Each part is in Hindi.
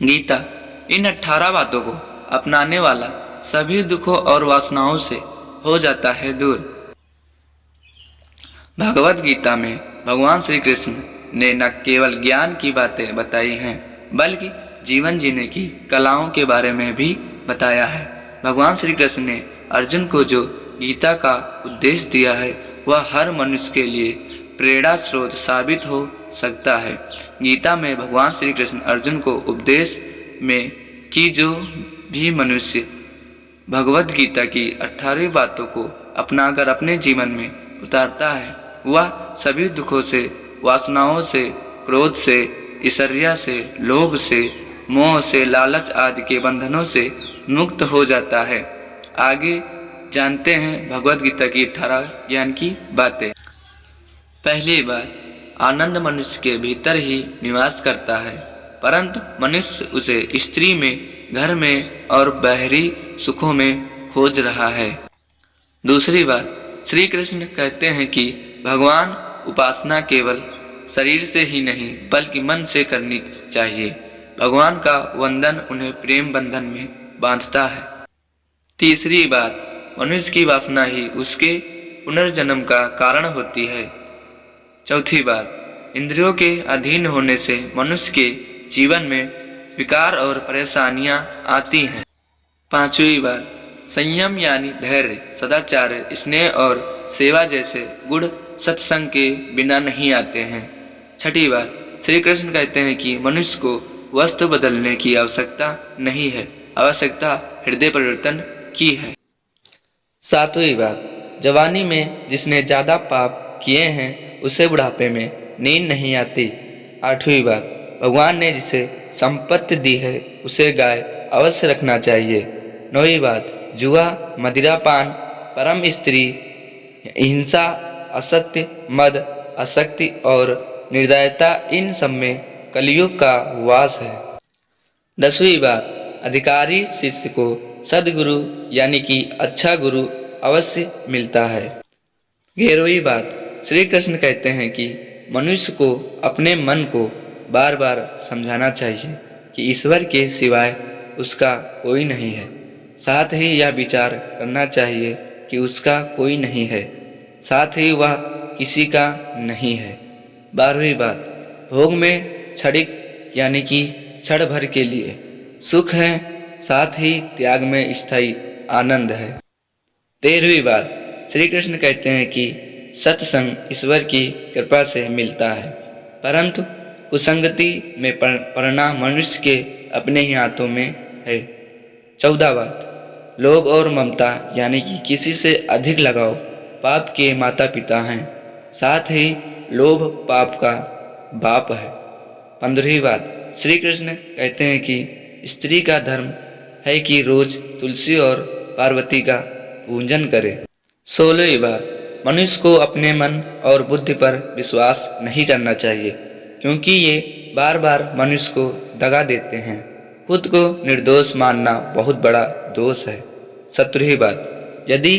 गीता इन 18 बातों को अपनाने वाला सभी दुखों और वासनाओं से हो जाता है दूर। भगवत गीता में भगवान श्री कृष्ण ने न केवल ज्ञान की बातें बताई हैं बल्कि जीवन जीने की कलाओं के बारे में भी बताया है। भगवान श्री कृष्ण ने अर्जुन को जो गीता का उपदेश दिया है वह हर मनुष्य के लिए प्रेरणा स्रोत साबित हो सकता है। गीता में भगवान श्री कृष्ण अर्जुन को उपदेश में कि जो भी मनुष्य भगवत गीता की 18 बातों को अपनाकर अपने जीवन में उतारता है वह सभी दुखों से, वासनाओं से, क्रोध से, ईर्ष्या से, लोभ से, मोह से, लालच आदि के बंधनों से मुक्त हो जाता है। आगे जानते हैं भगवत गीता की 18 ज्ञान की बातें। पहली बात, आनंद मनुष्य के भीतर ही निवास करता है, परंतु मनुष्य उसे स्त्री में, घर में और बाहरी सुखों में खोज रहा है। दूसरी बात, श्री कृष्ण कहते हैं कि भगवान उपासना केवल शरीर से ही नहीं बल्कि मन से करनी चाहिए। भगवान का वंदन उन्हें प्रेम बंधन में बांधता है। तीसरी बात, मनुष्य की वासना ही उसके पुनर्जन्म का कारण होती है। चौथी बात, इंद्रियों के अधीन होने से मनुष्य के जीवन में विकार और परेशानियां आती हैं। पांचवी बात, संयम यानी धैर्य, सदाचार, स्नेह और सेवा जैसे गुण सत्संग के बिना नहीं आते हैं। छठी बात, श्री कृष्ण कहते हैं कि मनुष्य को वस्तु बदलने की आवश्यकता नहीं है, आवश्यकता हृदय परिवर्तन की है। सातवीं बात, जवानी में जिसने ज्यादा पाप किए हैं उसे बुढ़ापे में नींद नहीं आती। आठवीं बात, भगवान ने जिसे संपत्ति दी है उसे गाय अवश्य रखना चाहिए। नौवीं बात, जुआ, मदिरापान, परम स्त्री, हिंसा, असत्य, मद, आसक्ति और निर्दयता इन सब में कलयुग का वास है। 10वीं बात, अधिकारी शिष्य को सद्गुरु यानी कि अच्छा गुरु अवश्य मिलता है। 11वीं बात, श्री कृष्ण कहते हैं कि मनुष्य को अपने मन को बार बार समझाना चाहिए कि ईश्वर के सिवाय उसका कोई नहीं है। साथ ही यह विचार करना चाहिए कि उसका कोई नहीं है, साथ ही वह किसी का नहीं है। 12वीं बात, भोग में क्षणिक यानी कि क्षण भर के लिए सुख है, साथ ही त्याग में स्थायी आनंद है। 13वीं बात, श्री कृष्ण कहते हैं कि सत्संग ईश्वर की कृपा से मिलता है, परंतु कुसंगति में पड़ना मनुष्य के अपने ही हाथों में है। 14 बात, लोभ और ममता यानी कि किसी से अधिक लगाव पाप के माता पिता हैं, साथ ही लोभ पाप का बाप है। 15वीं बात, श्री कृष्ण कहते हैं कि स्त्री का धर्म है कि रोज तुलसी और पार्वती का पूजन करे। 16वीं बात, मनुष्य को अपने मन और बुद्धि पर विश्वास नहीं करना चाहिए क्योंकि ये बार बार मनुष्य को दगा देते हैं। खुद को निर्दोष मानना बहुत बड़ा दोष है। 17वीं बात, यदि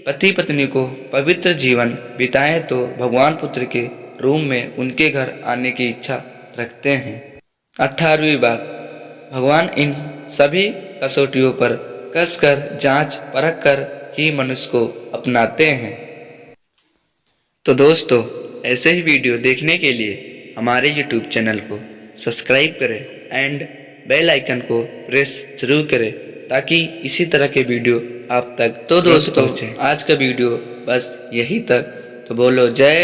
पति पत्नी को पवित्र जीवन बिताएं तो भगवान पुत्र के रूप में उनके घर आने की इच्छा रखते हैं। 18वीं बात, भगवान इन सभी कसौटियों पर कसकर जांच परख कर ही मनुष्य को अपनाते हैं। तो दोस्तों, ऐसे ही वीडियो देखने के लिए हमारे YouTube चैनल को सब्सक्राइब करें एंड बेल आइकन को प्रेस जरूर करें ताकि इसी तरह के वीडियो आप तक। तो दोस्तों, आज का वीडियो बस यही तक। तो बोलो जय